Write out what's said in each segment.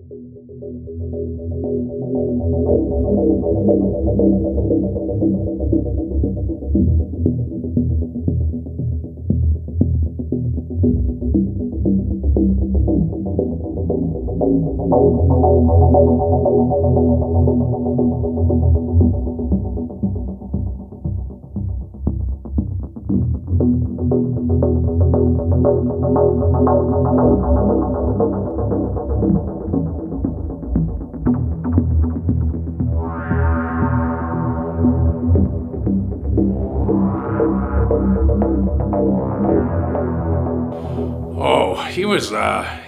Oh,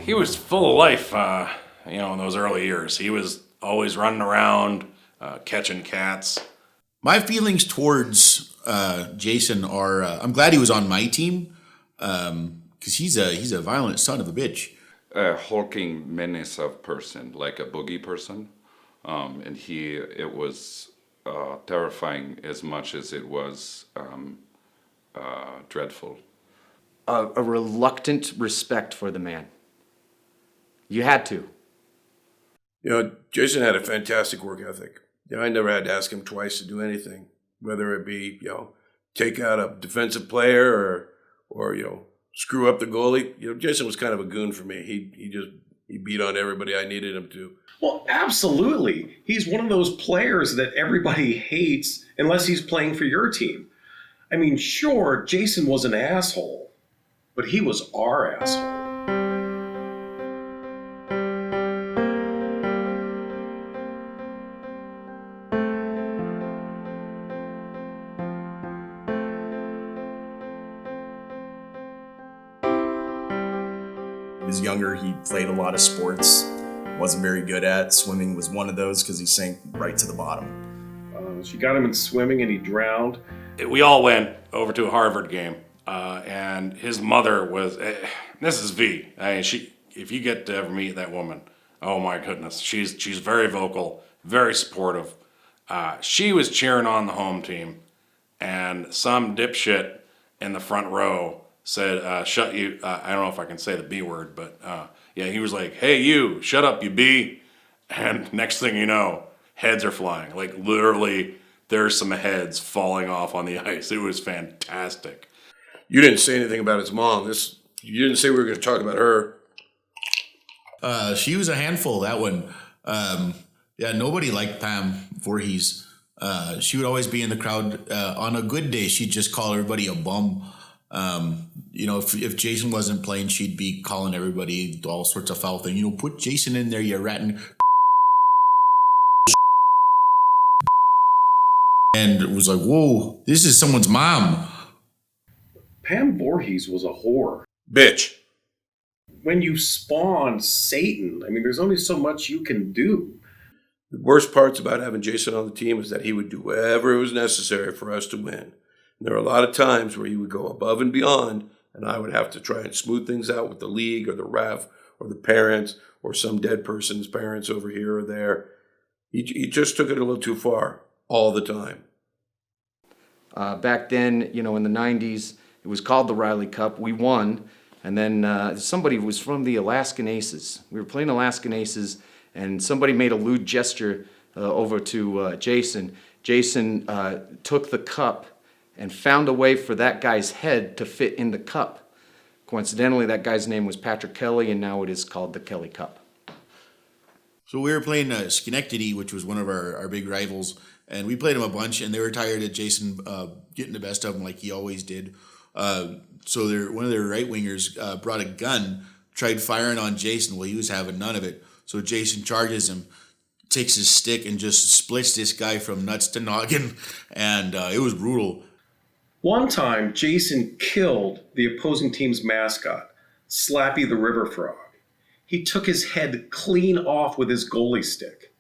he was full of life, in those early years. He was always running around, catching cats. My feelings towards Jason are I'm glad he was on my team because he's a violent son of a bitch. A hulking menace of person, like a boogie person, and it was terrifying as much as it was dreadful. A reluctant respect for the man. You had to. Jason had a fantastic work ethic. I never had to ask him twice to do anything, whether it be, take out a defensive player or screw up the goalie. Jason was kind of a goon for me. He beat on everybody I needed him to. Well, absolutely. He's one of those players that everybody hates unless he's playing for your team. I mean, sure, Jason was an asshole, but he was our asshole. He was younger, he played a lot of sports, wasn't very good at. Swimming was one of those because he sank right to the bottom. She got him in swimming and he drowned. We all went over to a Harvard game, and his mother was, this is V. If you get to ever meet that woman, oh my goodness, she's very vocal, very supportive. She was cheering on the home team, and some dipshit in the front row said, shut you, I don't know if I can say the B word, but he was like, hey you, shut up you B. And next thing you know, heads are flying. Like literally, there's some heads falling off on the ice. It was fantastic. You didn't say anything about his mom. You didn't say we were going to talk about her. She was a handful, that one. Nobody liked Pam Vorhees. She would always be in the crowd. On a good day, she'd just call everybody a bum. If Jason wasn't playing, she'd be calling everybody all sorts of foul things. Put Jason in there, you ratting. And it was like, whoa, this is someone's mom. Pam Vorhees was a whore. Bitch. When you spawn Satan, there's only so much you can do. The worst parts about having Jason on the team is that he would do whatever was necessary for us to win. And there were a lot of times where he would go above and beyond, and I would have to try and smooth things out with the league or the ref or the parents or some dead person's parents over here or there. He just took it a little too far all the time. Back then, in the 90s, it was called the Riley Cup. We won. And then somebody was from the Alaskan Aces. We were playing Alaskan Aces, and somebody made a lewd gesture over to Jason. Jason took the cup and found a way for that guy's head to fit in the cup. Coincidentally, that guy's name was Patrick Kelly, and now it is called the Kelly Cup. So we were playing Schenectady, which was one of our big rivals, and we played them a bunch, and they were tired of Jason getting the best of them like he always did. So one of their right wingers brought a gun, tried firing on Jason. Well, he was having none of it. So Jason charges him, takes his stick, and just splits this guy from nuts to noggin, and it was brutal. One time, Jason killed the opposing team's mascot, Slappy the River Frog. He took his head clean off with his goalie stick.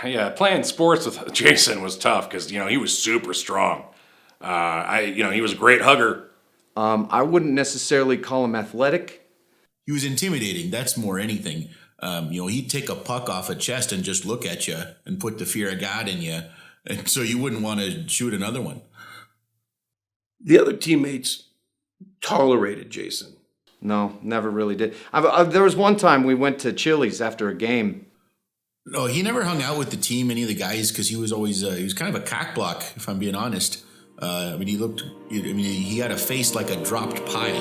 Yeah, playing sports with Jason was tough because, he was super strong. He was a great hugger. I wouldn't necessarily call him athletic. He was intimidating. That's more anything. He'd take a puck off a chest and just look at you and put the fear of God in you. And so you wouldn't want to shoot another one. The other teammates tolerated Jason. No, never really did. There was one time we went to Chili's after a game, No, he never hung out with the team, any of the guys, because he was always he was kind of a cock block, if I'm being honest. I mean, he had a face like a dropped pie.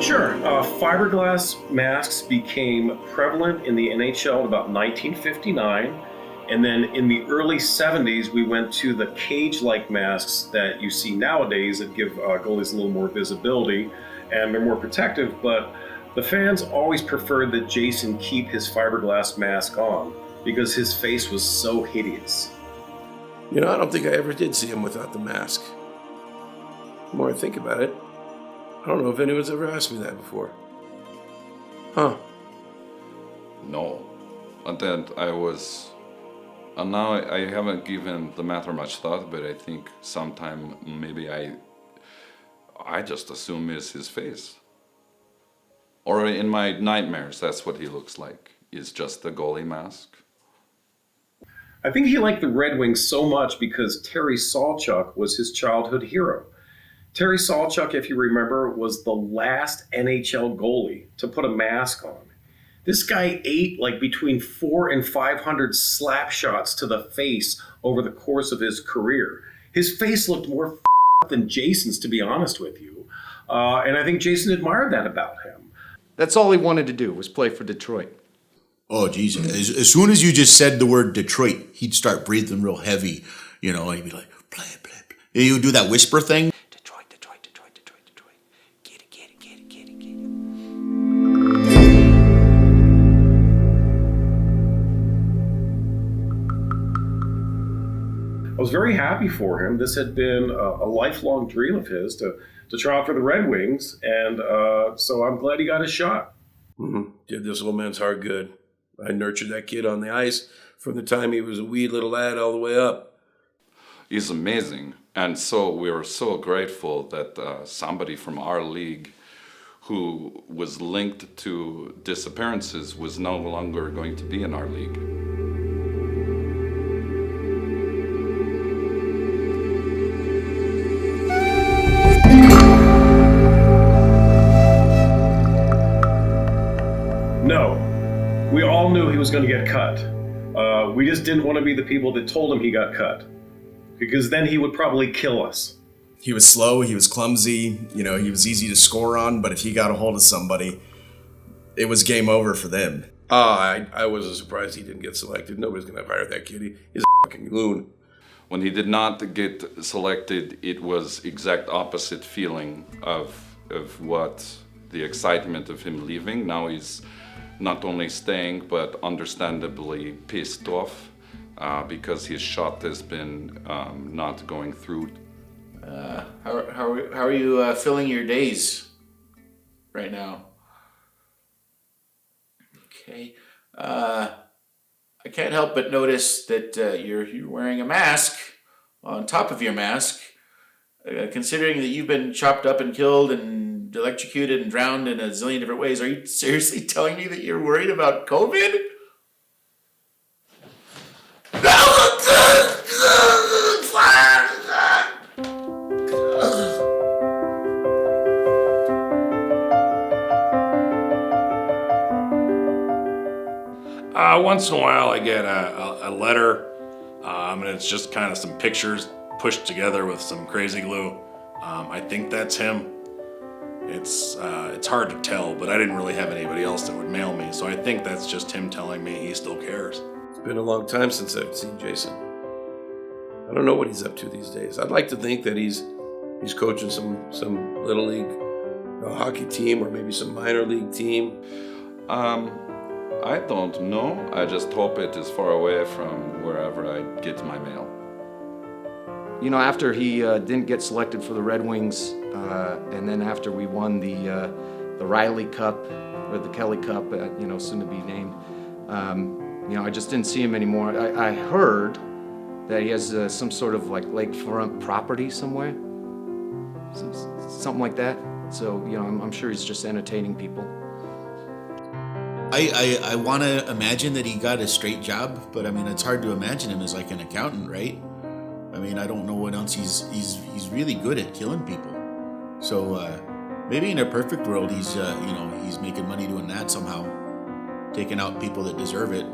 Sure, fiberglass masks became prevalent in the NHL at about 1959. And then in the early 70s, we went to the cage-like masks that you see nowadays that give goalies a little more visibility, and they're more protective. But the fans always preferred that Jason keep his fiberglass mask on because his face was so hideous. You know, I don't think I ever did see him without the mask. The more I think about it, I don't know if anyone's ever asked me that before. Huh. No. And then I was... And now I haven't given the matter much thought, but I think sometime maybe I just assume it's his face. Or in my nightmares, that's what he looks like. Is just the goalie mask. I think he liked the Red Wings so much because Terry Sawchuk was his childhood hero. Terry Sawchuk, if you remember, was the last NHL goalie to put a mask on. This guy ate like between 400 and 500 slap shots to the face over the course of his career. His face looked more than Jason's, to be honest with you. And I think Jason admired that about him. That's all he wanted to do, was play for Detroit. Oh, geez. As soon as you just said the word Detroit, he'd start breathing real heavy, you know, and he'd be like, play, play, play. And he would do that whisper thing. Detroit, Detroit, Detroit, Detroit, Detroit. Get it, get it, get it, get it, get it. I was very happy for him. This had been a lifelong dream of his to try out for the Red Wings, and so I'm glad he got his shot. Mm-hmm. Did this little man's heart good. I nurtured that kid on the ice from the time he was a wee little lad all the way up. He's amazing. And so we were so grateful that somebody from our league who was linked to disappearances was no longer going to be in our league. No, we all knew he was going to get cut. We just didn't want to be the people that told him he got cut, because then he would probably kill us. He was slow, he was clumsy, you know, he was easy to score on, but if he got a hold of somebody, it was game over for them. I wasn't surprised he didn't get selected. Nobody's going to hire that kid. He's a fucking loon. When he did not get selected, it was exact opposite feeling of what the excitement of him leaving. Now he's not only staying, but understandably pissed off because his shot has been not going through. How are you filling your days right now? Okay. I can't help but notice that you're wearing a mask on top of your mask. Considering that you've been chopped up and killed and electrocuted and drowned in a zillion different ways, are you seriously telling me that you're worried about COVID? Once in a while I get a letter, and it's just kind of some pictures pushed together with some crazy glue. I think that's him. It's hard to tell, but I didn't really have anybody else that would mail me, so I think that's just him telling me he still cares. It's been a long time since I've seen Jason. I don't know what he's up to these days. I'd like to think that he's coaching some little league hockey team or maybe some minor league team. I don't know. I just hope it is far away from wherever I get my mail. You know, after he didn't get selected for the Red Wings, and then after we won the Riley Cup, or the Kelly Cup, soon to be named, I just didn't see him anymore. I heard that he has some sort of like lakefront property somewhere, something like that. So, I'm sure he's just entertaining people. I want to imagine that he got a straight job, but I mean, it's hard to imagine him as like an accountant, right? I mean, I don't know what else he's really good at killing people. So maybe in a perfect world, he's making money doing that somehow, taking out people that deserve it.